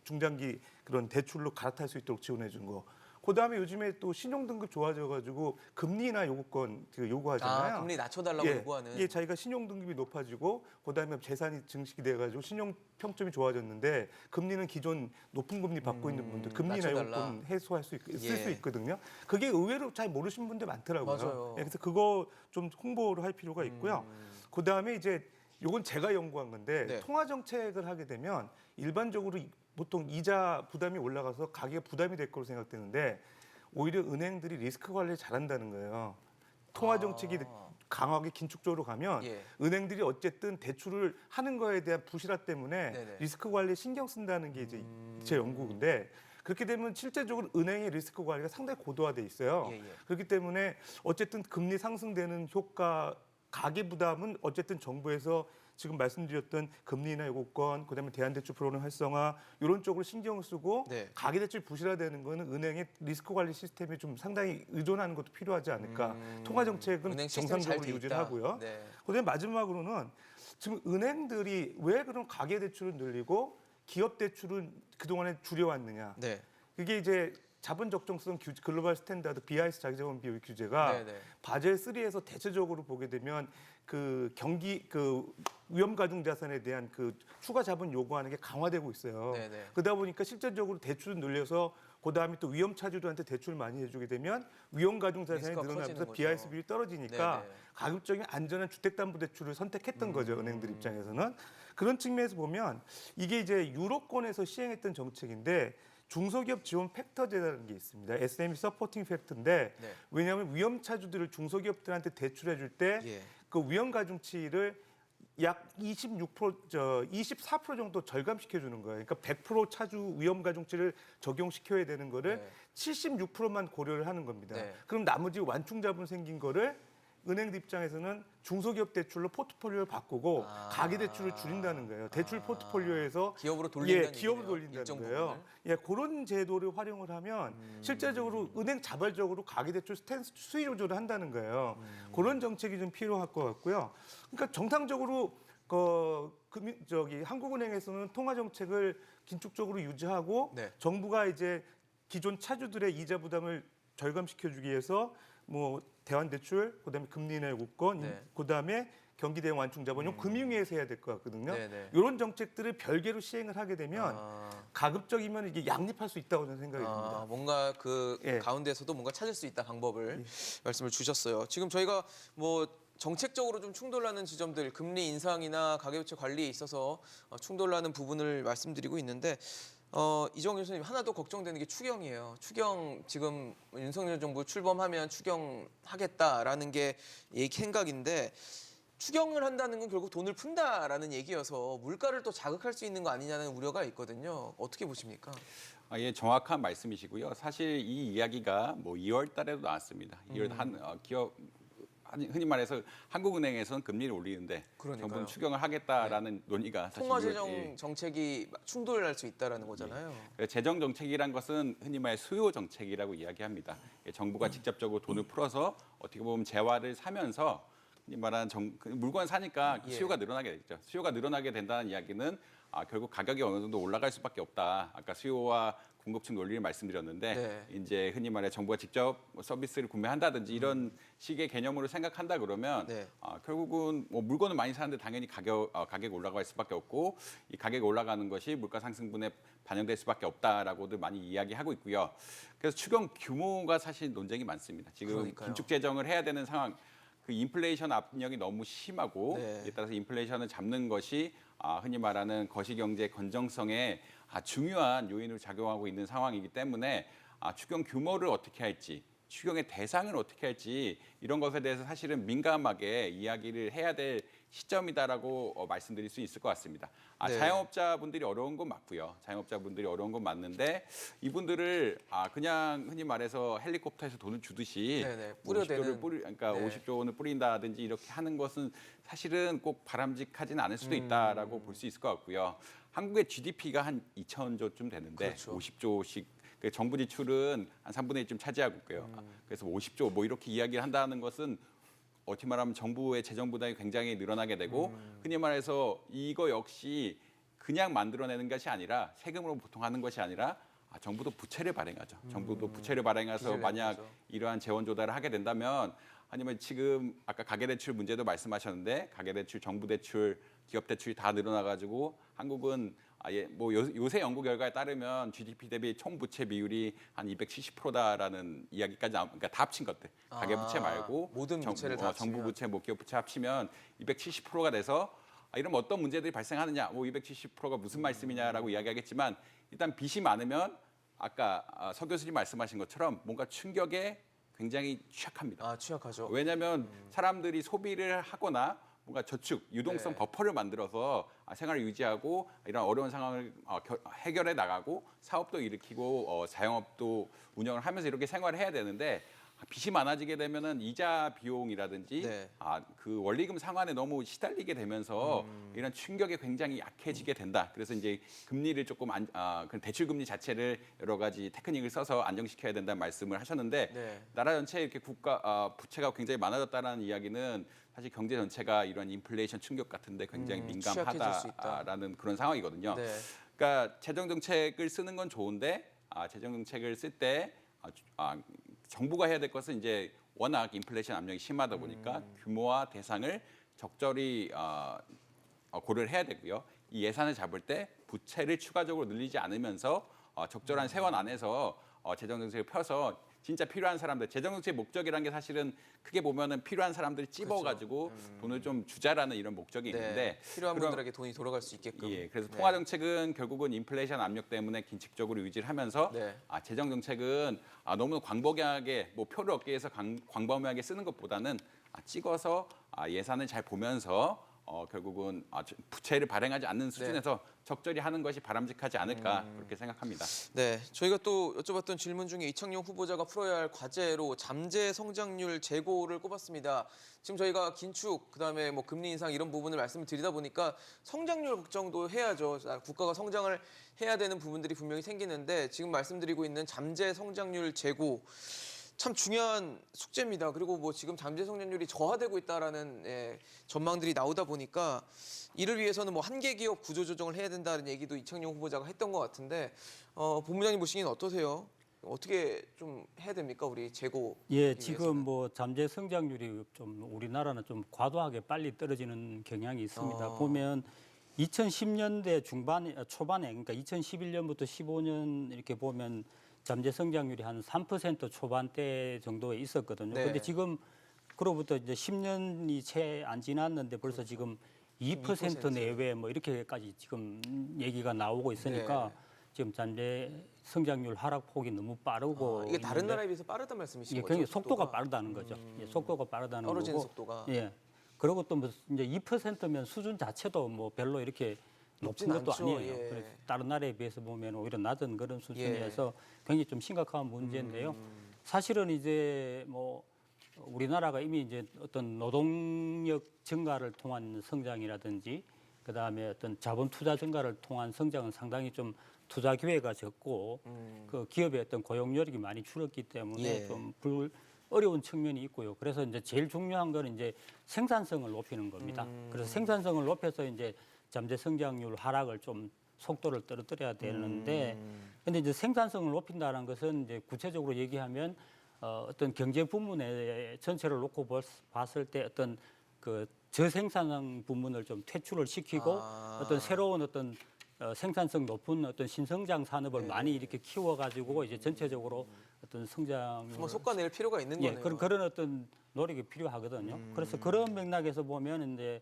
중장기 그런 대출로 갈아탈 수 있도록 지원해 준 거. 그다음에 요즘에 또 신용 등급 좋아져가지고 금리나 요구권 요구하잖아요. 금리 낮춰달라고 요구하는. 예, 자기가 신용 등급이 높아지고 그다음에 재산이 증식이 돼가지고 신용 평점이 좋아졌는데 금리는 기존 높은 금리 받고 있는 분들 금리나 낮춰달라. 요구권 해소할 수 쓸 수 예. 있거든요. 그게 의외로 잘 모르시는 분들 많더라고요. 맞아요. 예, 그래서 그거 좀 홍보를 할 필요가 있고요. 그다음에 이제 요건 제가 연구한 건데 네. 통화 정책을 하게 되면 일반적으로 보통 이자 부담이 올라가서 가계가 부담이 될 거로 생각되는데 오히려 은행들이 리스크 관리를 잘한다는 거예요. 통화 정책이 강하게 긴축적으로 가면 예. 은행들이 어쨌든 대출을 하는 거에 대한 부실화 때문에 네네. 리스크 관리에 신경 쓴다는 게 이제 제 연구인데 그렇게 되면 실제적으로 은행의 리스크 관리가 상당히 고도화돼 있어요. 예, 예. 그렇기 때문에 어쨌든 금리 상승되는 효과 가계 부담은 어쨌든 정부에서 지금 말씀드렸던 금리나 요구권, 그다음에 대환대출 프로그램 활성화 이런 쪽으로 신경을 쓰고 네. 가계대출 부실화되는 거는 은행의 리스크 관리 시스템이 좀 상당히 의존하는 것도 필요하지 않을까. 통화 정책은 은행 시스템이 잘 정상적으로 돼 유지를 있다. 하고요. 네. 그다음에 마지막으로는 지금 은행들이 왜 그런 가계대출을 늘리고 기업 대출은 그동안에 줄여왔느냐. 네. 그게 이제 자본 적정성 글로벌 스탠다드 BIS 자기자본 비율 규제가 네네. 바젤 3에서 대체적으로 보게 되면 그 경기 그 위험 가중 자산에 대한 그 추가 자본 요구하는 게 강화되고 있어요. 네네. 그러다 보니까 실질적으로 대출을 늘려서 그다음에 또 위험 차주들한테 대출 많이 해주게 되면 위험 가중 자산이 리스크가 늘어나면서 커지는 BIS 거죠. 비율이 떨어지니까 네네. 가급적인 안전한 주택담보대출을 선택했던 거죠 은행들 입장에서는 그런 측면에서 보면 이게 이제 유로권에서 시행했던 정책인데 중소기업 지원 팩터제라는 게 있습니다. SME 서포팅 팩터인데 네. 왜냐하면 위험 차주들을 중소기업들한테 대출해 줄 때 예. 그 위험 가중치를 약 24% 정도 절감시켜 주는 거예요. 그러니까 100% 차주 위험 가중치를 적용시켜야 되는 거를 네. 76%만 고려를 하는 겁니다. 네. 그럼 나머지 완충 자본 생긴 거를 은행들 입장에서는 중소기업 대출로 포트폴리오를 바꾸고 가계 대출을 줄인다는 거예요. 대출 포트폴리오에서 기업으로 돌린다는 기업으로 얘기네요, 돌린다는 일정 거예요. 부분을. 예, 그런 제도를 활용을 하면 실제적으로 은행 자발적으로 가계 대출 수익 조절을 한다는 거예요. 그런 정책이 좀 필요할 것 같고요. 그러니까 정상적으로 한국은행에서는 통화 정책을 긴축적으로 유지하고 네. 정부가 이제 기존 차주들의 이자 부담을 절감시켜주기 위해서 뭐 대환대출, 그다음에 금리나 요구권, 네. 그다음에 경기대응 완충자본, 요 금융위에서 해야 될 것 같거든요. 네네. 이런 정책들을 별개로 시행을 하게 되면 아. 가급적이면 이게 양립할 수 있다고 저는 생각이 듭니다. 뭔가 그 예. 가운데서도 뭔가 찾을 수 있다 방법을 말씀을 주셨어요. 지금 저희가 뭐 정책적으로 좀 충돌나는 지점들, 금리 인상이나 가계부채 관리에 있어서 충돌나는 부분을 말씀드리고 있는데 이정현 교수님 하나 더 걱정되는 게 추경이에요. 추경 지금 윤석열 정부 출범하면 추경하겠다라는 게 생각인데 추경을 한다는 건 결국 돈을 푼다라는 얘기여서 물가를 또 자극할 수 있는 거 아니냐는 우려가 있거든요. 어떻게 보십니까? 예, 정확한 말씀이시고요. 사실 이 이야기가 뭐 2월 달에도 나왔습니다. 2월 기업 흔히 말해서 한국은행에서는 금리를 올리는데 그러니까요. 정부는 추경을 하겠다라는 논의가 사실 통화재정 정책이 충돌할 수 있다라는 거잖아요. 재정 정책이란 것은 흔히 말해 수요 정책이라고 이야기합니다. 정부가 직접적으로 돈을 풀어서 어떻게 보면 재화를 사면서 흔히 말하는 물건 사니까 예. 수요가 늘어나게 되죠. 수요가 늘어나게 된다는 이야기는 결국 가격이 어느 정도 올라갈 수밖에 없다. 아까 수요와 공급층 논리를 말씀드렸는데 네. 이제 흔히 말해 정부가 직접 서비스를 구매한다든지 이런 식의 개념으로 생각한다 그러면 네. 결국은 뭐 물건을 많이 사는데 당연히 가격이 올라갈 수밖에 없고 이 가격이 올라가는 것이 물가 상승분에 반영될 수밖에 없다라고들 많이 이야기하고 있고요. 그래서 추경 규모가 사실 논쟁이 많습니다. 지금 그러니까요. 긴축 재정을 해야 되는 상황. 그 인플레이션 압력이 너무 심하고 네. 이에 따라서 인플레이션을 잡는 것이 흔히 말하는 거시경제 건정성에 중요한 요인으로 작용하고 있는 상황이기 때문에 추경 규모를 어떻게 할지, 추경의 대상을 어떻게 할지 이런 것에 대해서 사실은 민감하게 이야기를 해야 될 시점이다라고 말씀드릴 수 있을 것 같습니다. 네. 자영업자분들이 어려운 건 맞고요. 자영업자분들이 어려운 건 맞는데 이분들을 그냥 흔히 말해서 헬리콥터에서 돈을 주듯이 네네, 뿌려대는. 그러니까 네. 50조 원을 뿌린다든지 이렇게 하는 것은 사실은 꼭 바람직하지는 않을 수도 있다라고 볼 수 있을 것 같고요. 한국의 GDP가 한 2,000조쯤 되는데 그렇죠. 50조씩 정부 지출은 한 3분의 1좀 차지하고 있고요. 그래서 50조 뭐 이렇게 이야기를 한다는 것은 어떻게 말하면 정부의 재정 부담이 굉장히 늘어나게 되고 흔히 말해서 이거 역시 그냥 만들어내는 것이 아니라 세금으로 보통 하는 것이 아니라 정부도 부채를 발행하죠. 정부도 부채를 발행해서 빚을 만약 내는 거죠. 이러한 재원 조달을 하게 된다면 아니면 지금 아까 가계대출 문제도 말씀하셨는데 가계대출, 정부대출, 기업대출이 다 늘어나가지고 한국은 아예 뭐 요새 연구 결과에 따르면 GDP 대비 총부채 비율이 한 270%다라는 이야기까지 그러니까 다 합친 것들 가계부채 말고 모든 부채를 다 합치면. 정부 부채, 뭐 기업 부채 합치면 270%가 돼서 이러면 어떤 문제들이 발생하느냐, 뭐 270%가 무슨 말씀이냐라고 이야기하겠지만 일단 빚이 많으면 아까 서 교수님 말씀하신 것처럼 뭔가 충격에 굉장히 취약합니다. 취약하죠. 왜냐하면 사람들이 소비를 하거나 뭔가 저축, 유동성 네. 버퍼를 만들어서 생활을 유지하고 이런 어려운 상황을 해결해 나가고 사업도 일으키고 자영업도 운영을 하면서 이렇게 생활을 해야 되는데 빚이 많아지게 되면은 이자 비용이라든지 네. 그 원리금 상환에 너무 시달리게 되면서 이런 충격에 굉장히 약해지게 된다. 그래서 이제 금리를 조금 그 대출 금리 자체를 여러 가지 테크닉을 써서 안정시켜야 된다는 말씀을 하셨는데 네. 나라 전체에 이렇게 국가 부채가 굉장히 많아졌다는 이야기는 사실 경제 전체가 이런 인플레이션 충격 같은데 굉장히 취약해질 수 있다. 민감하다라는 그런 상황이거든요. 네. 그러니까 재정 정책을 쓰는 건 좋은데 재정 정책을 쓸 때 정부가 해야 될 것은 이제 워낙 인플레이션 압력이 심하다 보니까 규모와 대상을 적절히 고려를 해야 되고요. 이 예산을 잡을 때 부채를 추가적으로 늘리지 않으면서 적절한 세원 안에서 재정 정책을 펴서 진짜 필요한 사람들, 재정 정책의 목적이라는 게 사실은 크게 보면은 필요한 사람들을 찝어가지고 돈을 좀 주자라는 이런 목적이 있는데 필요한 그런- 분들에게 돈이 돌아갈 수 있게끔. 예, 그래서 네. 통화 정책은 결국은 인플레이션 압력 때문에 긴축적으로 유지를 하면서 네. 재정 정책은 너무 광범위하게 뭐 표를 얻기 위해서 광범위하게 쓰는 것보다는 찍어서 예산을 잘 보면서 결국은 부채를 발행하지 않는 수준에서 적절히 하는 것이 바람직하지 않을까 그렇게 생각합니다. 네, 저희가 또 여쭤봤던 질문 중에 이창용 후보자가 풀어야 할 과제로 잠재 성장률 재고를 꼽았습니다. 지금 저희가 긴축, 그다음에 뭐 금리 인상 이런 부분을 말씀을 드리다 보니까 성장률 걱정도 해야죠. 국가가 성장을 해야 되는 부분들이 분명히 생기는데 지금 말씀드리고 있는 잠재 성장률 재고 참 중요한 숙제입니다. 그리고 뭐 지금 잠재 성장률이 저하되고 있다라는 전망들이 나오다 보니까 이를 위해서는 뭐 한계 기업 구조 조정을 해야 된다는 얘기도 이창용 후보자가 했던 것 같은데 본부장님 보시기엔 어떠세요? 어떻게 좀 해야 됩니까? 우리 재고. 예, 지금 뭐 잠재 성장률이 좀 우리나라는 좀 과도하게 빨리 떨어지는 경향이 있습니다. 보면 2010년대 초반에 그러니까 2011년부터 15년 이렇게 보면 잠재 성장률이 한 3% 초반대 정도에 있었거든요. 네. 근데 지금 그로부터 이제 10년이 채 안 지났는데 벌써 지금 2% 내외 뭐 이렇게까지 지금 얘기가 나오고 있으니까 네. 지금 잠재 성장률 하락폭이 너무 빠르고 이게 다른 있는데 나라에 비해서 빠르단 말씀이신 예, 거죠? 굉장히 속도가 빠르다는 거죠. 예, 속도가 빠르다는 떨어지는 거고. 속도가. 예. 그리고 또 뭐 이제 2%면 수준 자체도 뭐 별로 이렇게 높은 높진 것도 않죠. 아니에요. 예. 그래서 다른 나라에 비해서 보면 오히려 낮은 그런 수준이어서 굉장히 좀 심각한 문제인데요. 사실은 이제 뭐 우리나라가 이미 이제 어떤 노동력 증가를 통한 성장이라든지 그다음에 어떤 자본 투자 증가를 통한 성장은 상당히 좀 투자 기회가 적고 그 기업의 어떤 고용력이 많이 줄었기 때문에 예. 좀 어려운 측면이 있고요. 그래서 이제 제일 중요한 거는 이제 생산성을 높이는 겁니다. 그래서 생산성을 높여서 이제 잠재 성장률 하락을 좀 속도를 떨어뜨려야 되는데 근데 이제 생산성을 높인다는 것은 이제 구체적으로 얘기하면 어떤 경제 부문의 전체를 놓고 봤을 때 어떤 그 저생산성 부문을 좀 퇴출을 시키고 어떤 새로운 어떤 생산성 높은 어떤 신성장 산업을 많이 이렇게 키워가지고 이제 전체적으로 어떤 성장을 한번 솎아낼 필요가 있는 예, 거네요. 그런 어떤 노력이 필요하거든요. 그래서 그런 맥락에서 보면 이제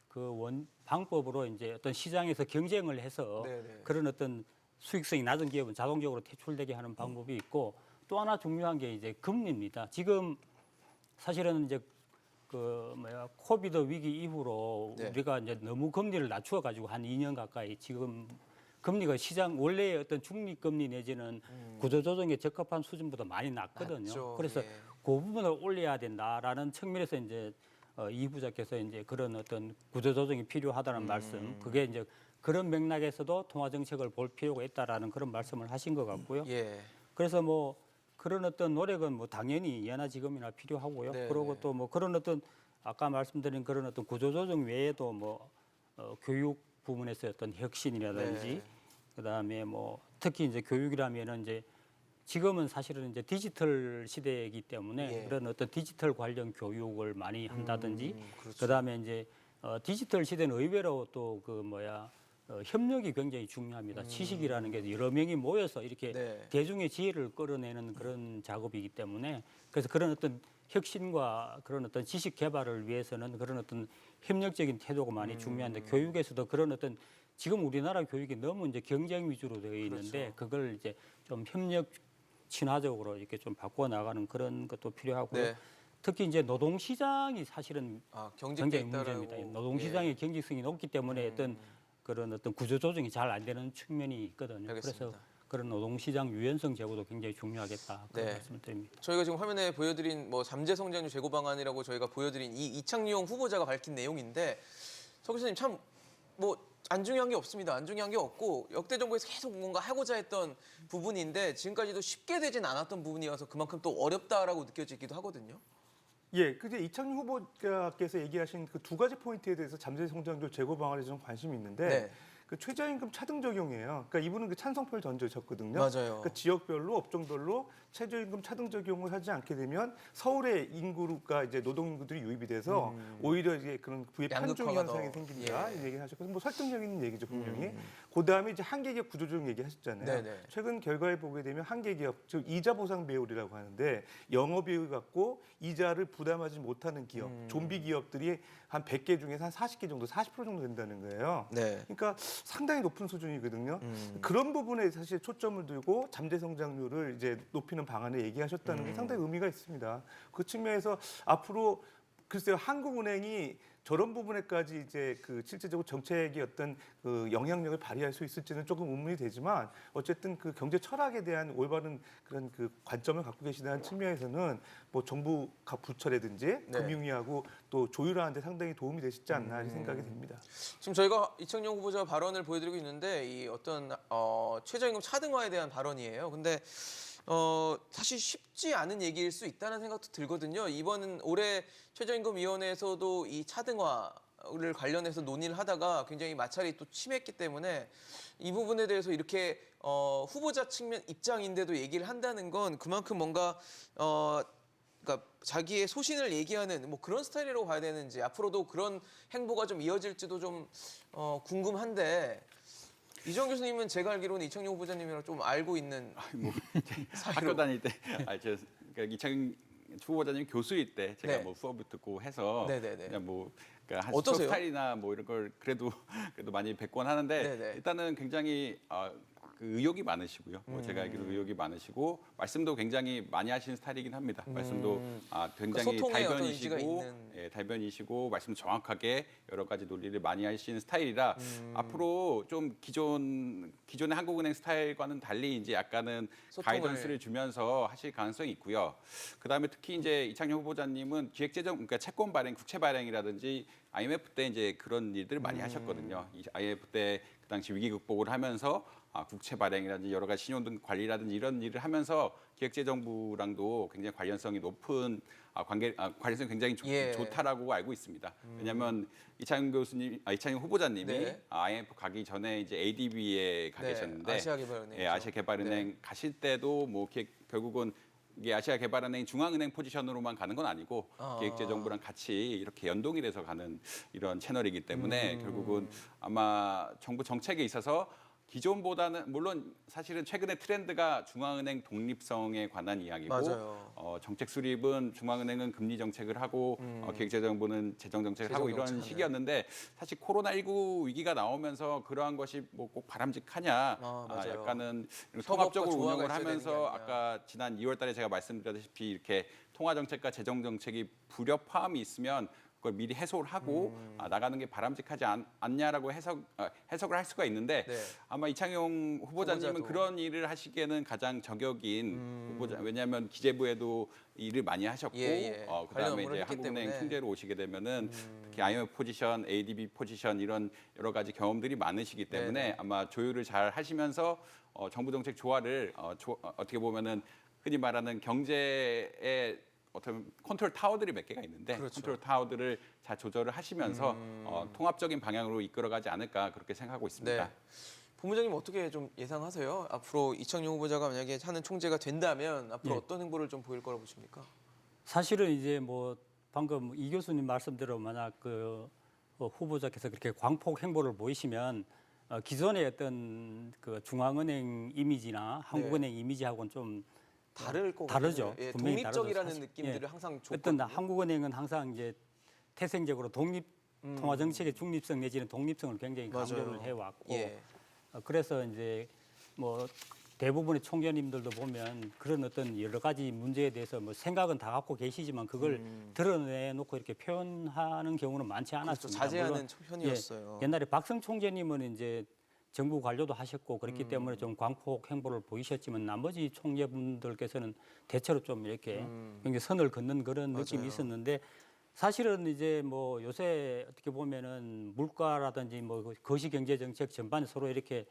그 방법으로 이제 어떤 시장에서 경쟁을 해서 네네. 그런 어떤 수익성이 낮은 기업은 자동적으로 퇴출되게 하는 방법이 있고 또 하나 중요한 게 이제 금리입니다. 지금 사실은 이제 코비드 위기 이후로 네. 우리가 이제 너무 금리를 낮추어 가지고 한 2년 가까이 지금 금리가 시장 원래의 어떤 중립 금리 내지는 구조 조정에 적합한 수준보다 많이 낮거든요. 낮죠. 그래서 예. 그 부분을 올려야 된다라는 측면에서 이제 이 부장께서 이제 그런 어떤 구조 조정이 필요하다는 말씀, 그게 이제 그런 맥락에서도 통화 정책을 볼 필요가 있다라는 그런 말씀을 하신 것 같고요. 예. 그래서 뭐 그런 어떤 노력은 뭐 당연히 예나 지금이나 필요하고요. 네, 그리고 네. 또 뭐 그런 어떤 아까 말씀드린 그런 어떤 구조 조정 외에도 뭐 교육 부분에서 어떤 혁신이라든지 네. 그다음에 뭐 특히 이제 교육이라면은 이제 지금은 사실은 이제 디지털 시대이기 때문에 예. 그런 어떤 디지털 관련 교육을 많이 한다든지 그렇죠. 그다음에 이제 디지털 시대는 의외로 또 협력이 굉장히 중요합니다. 지식이라는 게 여러 명이 모여서 이렇게 네. 대중의 지혜를 끌어내는 그런 작업이기 때문에 그래서 그런 어떤 혁신과 그런 어떤 지식 개발을 위해서는 그런 어떤 협력적인 태도가 많이 중요한데 교육에서도 그런 어떤 지금 우리나라 교육이 너무 이제 경쟁 위주로 되어 있는데 그걸 이제 좀 협력 친화적으로 이렇게 좀 바꿔 나가는 그런 것도 필요하고요. 네. 특히 이제 노동 시장이 사실은 경쟁이 굉장히 있다라고. 문제입니다. 노동 시장의 경직성이 높기 때문에 어떤 그런 어떤 구조 조정이 잘 안 되는 측면이 있거든요. 알겠습니다. 그래서 그런 노동 시장 유연성 제고도 굉장히 중요하겠다 그런 네. 말씀을 드립니다. 저희가 지금 화면에 보여드린 뭐 잠재 성장률 재고 방안이라고 저희가 보여드린 이 이창용 후보자가 밝힌 내용인데 석 교수님 참 뭐 안 중요한 게 없습니다. 안 중요한 게 없고 역대 정부에서 계속 뭔가 하고자 했던 부분인데 지금까지도 쉽게 되진 않았던 부분이어서 그만큼 또 어렵다라고 느껴지기도 하거든요. 예, 그제 이창용 후보자께서 얘기하신 그 두 가지 포인트에 대해서 잠재 성장률 제고 방안에 좀 관심이 있는데 네. 그 최저임금 차등 적용이에요. 그러니까 이분은 그 찬성표를 던져셨거든요. 맞아요. 그 지역별로 업종별로 최저임금 차등 적용을 하지 않게 되면 서울의 인구가 이제 노동 인구들이 유입이 돼서 오히려 이제 그런 부의 편중 양극화가 현상이 더, 생긴다 예. 이 얘기를 하셨고 뭐 설득력 있는 얘기죠 분명히. 그다음에 이제 한계기업 구조조정 얘기하셨잖아요. 네네. 최근 결과에 보게 되면 한계기업 즉 이자 보상 배율이라고 하는데 영업이익을 갖고 이자를 부담하지 못하는 기업, 좀비 기업들이 한 100개 중에서 한 40개 정도, 40% 정도 된다는 거예요. 네. 그러니까 상당히 높은 수준이거든요. 그런 부분에 사실 초점을 두고 잠재 성장률을 이제 높이는 방안을 얘기하셨다는 게 상당히 의미가 있습니다. 그 측면에서 앞으로 글쎄요 한국은행이 저런 부분에까지 이제 그 실제적으로 정책의 어떤 그 영향력을 발휘할 수 있을지는 조금 의문이 되지만 어쨌든 그 경제 철학에 대한 올바른 그런 그 관점을 갖고 계시다는 측면에서는 뭐 정부 각 부처라든지 네. 금융위하고 또 조율하는 데 상당히 도움이 되시지 않나 이런 생각이 듭니다. 지금 저희가 이창용 후보자 발언을 보여드리고 있는데 이 어떤 최저임금 차등화에 대한 발언이에요. 근데 사실 쉽지 않은 얘기일 수 있다는 생각도 들거든요. 이번 올해 최저임금위원회에서도 이 차등화 물가를 관련해서 논의를 하다가 굉장히 마찰이 또 심했기 때문에 이 부분에 대해서 이렇게 후보자 측면 입장인데도 얘기를 한다는 건 그만큼 뭔가 그러니까 자기의 소신을 얘기하는 뭐 그런 스타일이라고 봐야 되는지 앞으로도 그런 행보가 좀 이어질지도 좀 궁금한데 이정 교수님은 제가 알기로는 이창용 후보자님이랑 좀 알고 있는 뭐 사이로. 학교 다닐 때 그러니까 이창용 후보자님 교수일 때 제가 네. 뭐 수업을 듣고 해서 네네네. 그냥 뭐 그러니까 어떠세요? 수업 스타일이나 뭐 이런 걸 그래도 많이 뵙곤 하는데 네네. 일단은 굉장히 그 의욕이 많으시고요. 뭐 제가 알기로 의욕이 많으시고 말씀도 굉장히 많이 하시는 스타일이긴 합니다. 말씀도 굉장히 소통에 어떤 의지가 달변이시고 있는. 예, 달변이시고 말씀 정확하게 여러 가지 논리를 많이 하시는 스타일이라 앞으로 좀 기존의 한국은행 스타일과는 달리 이제 약간은 소통을. 가이던스를 주면서 하실 가능성이 있고요. 그다음에 특히 이제 이창용 후보자님은 기획재정 그러니까 채권 발행, 국채 발행이라든지 IMF 때 이제 그런 일들을 많이 하셨거든요. 이 IMF 때 그 당시 위기 극복을 하면서 국채 발행이라든지 여러 가지 신용등 관리라든지 이런 일을 하면서 기획재정부랑도 굉장히 관련성이 높은 관련성이 굉장히 예. 좋다라고 알고 있습니다. 왜냐하면 이창용 후보자님이 네. IMF 가기 전에 이제 ADB에 가 네, 계셨는데 아시아개발은행이죠. 예, 아시아개발은행 가실 때도 뭐 결국은 이게 아시아개발은행 중앙은행 포지션으로만 가는 건 아니고 기획재정부랑 같이 이렇게 연동이 돼서 가는 이런 채널이기 때문에 결국은 아마 정부 정책에 있어서 기존보다는 물론 사실은 최근에 트렌드가 중앙은행 독립성에 관한 이야기고 맞아요. 정책 수립은 중앙은행은 금리 정책을 하고 기획재정부는 재정 정책을 하고 이런 정책하는. 시기였는데 사실 코로나19 위기가 나오면서 그러한 것이 뭐 꼭 바람직하냐 맞아요. 약간은 협업과 통합적으로 조화가 운영을 있어야 되는 게 하면서 아니냐. 아까 지난 2월달에 제가 말씀드렸다시피 이렇게 통화 정책과 재정 정책이 불협화음이 있으면 그걸 미리 해소를 하고 나가는 게 바람직하지 않냐라고 해석을 할 수가 있는데 네. 아마 이창용 후보자님은 후보자도. 그런 일을 하시기에는 가장 저격인 후보자. 왜냐하면 기재부에도 일을 많이 하셨고 예. 관련 그다음에 업무를 이제 했기 한국은행 때문에. 총재로 오시게 되면은 특히 IMF 포지션, ADB 포지션 이런 여러 가지 경험들이 많으시기 때문에 네네. 아마 조율을 잘 하시면서 정부 정책 조화를 어떻게 보면은 흔히 말하는 경제의 어떤 컨트롤 타워들이 몇 개가 있는데 그렇죠. 컨트롤 타워들을 잘 조절을 하시면서 통합적인 방향으로 이끌어가지 않을까 그렇게 생각하고 있습니다. 네. 본부장님 어떻게 좀 예상하세요? 앞으로 이창용 후보자가 만약에 하는 총재가 된다면 앞으로 예. 어떤 행보를 좀 보일 거라고 보십니까? 사실은 이제 뭐 방금 이 교수님 말씀대로 만약 그 후보자께서 그렇게 광폭 행보를 보이시면 기존의 어떤 그 중앙은행 이미지나 한국은행 이미지하고는 좀 다를 거고 다르죠. 예, 분명히 독립적이라는 다르죠. 느낌들을 예. 항상 어떤 줬거든요. 한국은행은 항상 이제 태생적으로 독립 통화 정책의 중립성 내지는 독립성을 굉장히 강조를 맞아요. 해왔고 예. 그래서 이제 뭐 대부분의 총재님들도 보면 그런 어떤 여러 가지 문제에 대해서 뭐 생각은 다 갖고 계시지만 그걸 드러내놓고 이렇게 표현하는 경우는 많지 그렇죠. 않았습니다. 자제하는 물론 편이었어요. 옛날에 박성 총재님은 이제 정부 관료도 하셨고 그렇기 때문에 좀 광폭 행보를 보이셨지만 나머지 총재분들께서는 대체로 좀 이렇게 굉장히 선을 긋는 그런 느낌이 맞아요. 있었는데 사실은 이제 뭐 요새 어떻게 보면은 물가라든지 뭐 거시경제 정책 전반에 서로 이렇게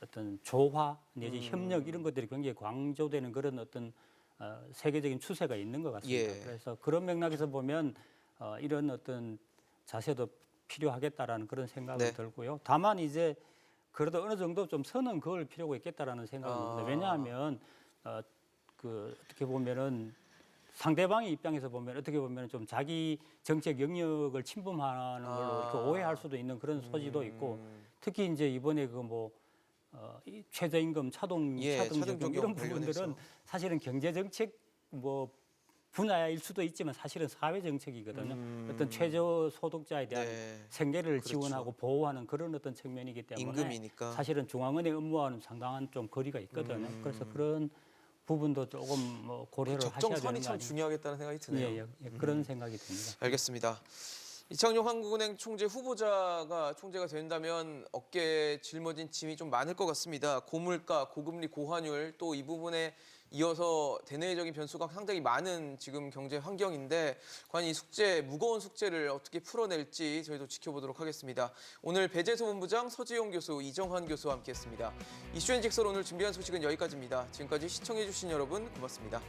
어떤 조화 내지 협력 이런 것들이 굉장히 강조되는 그런 어떤 세계적인 추세가 있는 것 같습니다. 예. 그래서 그런 맥락에서 보면 이런 어떤 자세도 필요하겠다라는 그런 생각이 네. 들고요. 다만 이제 그래도 어느 정도 좀 선은 그을 필요가 있겠다라는 생각이 듭니다. 왜냐하면 그 어떻게 보면은 상대방의 입장에서 보면 어떻게 보면 좀 자기 정책 영역을 침범하는 걸로 이렇게 오해할 수도 있는 그런 소지도 있고 특히 이제 이번에 그 뭐 이 최저임금 차등 적용 이런 부분들은 관련해서. 사실은 경제 정책 뭐 분야일 수도 있지만 사실은 사회 정책이거든요. 어떤 최저 소득자에 대한 네. 생계를 그렇죠. 지원하고 보호하는 그런 어떤 측면이기 때문에 임금이니까. 사실은 중앙은행 업무와는 상당한 좀 거리가 있거든요. 그래서 그런 부분도 조금 뭐 고려를 하셔야 되는 적정선이 거 참 아닌가. 중요하겠다는 생각이 드네요. 그런 생각이 듭니다. 알겠습니다. 이창용 한국은행 총재 후보자가 총재가 된다면 어깨에 짊어진 짐이 좀 많을 것 같습니다. 고물가, 고금리, 고환율 또 이 부분에 이어서 대내적인 변수가 상당히 많은 지금 경제 환경인데 과연 이 숙제, 무거운 숙제를 어떻게 풀어낼지 저희도 지켜보도록 하겠습니다. 오늘 배재소 본부장, 서지용 교수, 이정환 교수와 함께했습니다. 이슈앤직설 오늘 준비한 소식은 여기까지입니다. 지금까지 시청해주신 여러분 고맙습니다.